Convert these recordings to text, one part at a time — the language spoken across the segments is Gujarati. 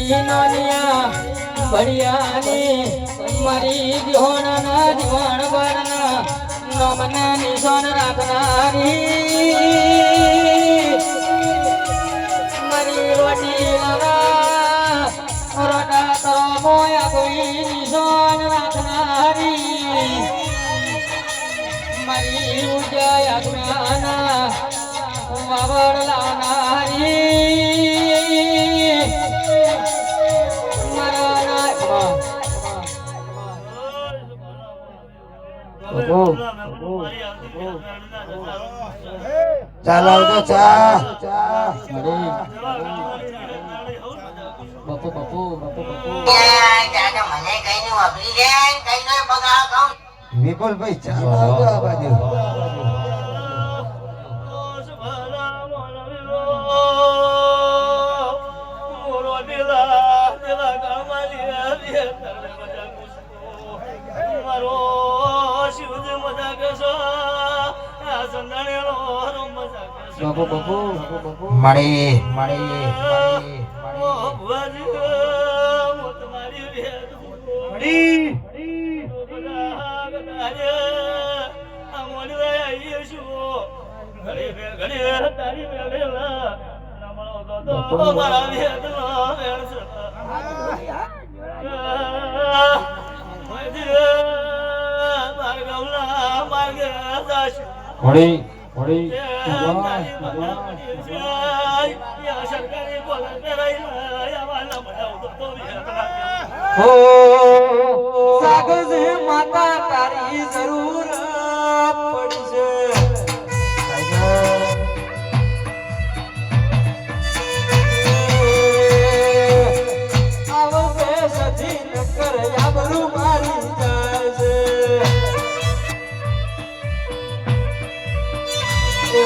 મારી નોનિયા ભડિયાની મારી દિહોણા દિવાણ બરના નમને નિશાન રાખનારી મારી રોટી લાવા રોટા તો મોયા કોઈ નિશાન રાખનારી મારી ઉજય અજ્ઞાના વાવડ લાવનારી ચાલો આવજો ચા બાપુ બાપુ બાપુ બાપુ વિપુલભાઈ ચાલો આવજો આ બાજુ બાપુ બાપુ બાપુ મળી મળી મળી મળી હો સાગજ માતા તારી જરૂર પડશે આવશે સજી નકર યાબરું મારી જાય છે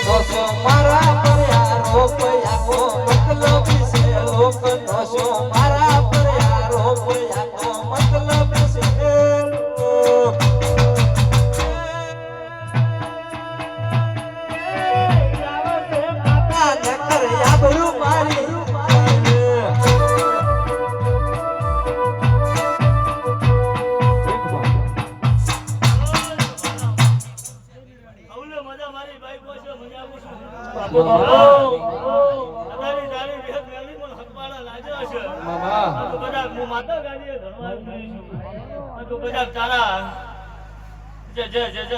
દોસો મારા પર્યારો પયાકો મતલબ છે લોક દોસો મારા પર્યારો પયાકો મતલબ છે માતા નકર યાબરું મારી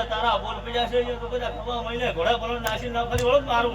તારા બોલ પીડા છે તો બધા ખવા મહિને ઘોડા પર નાસી ના ફરી વળો મારું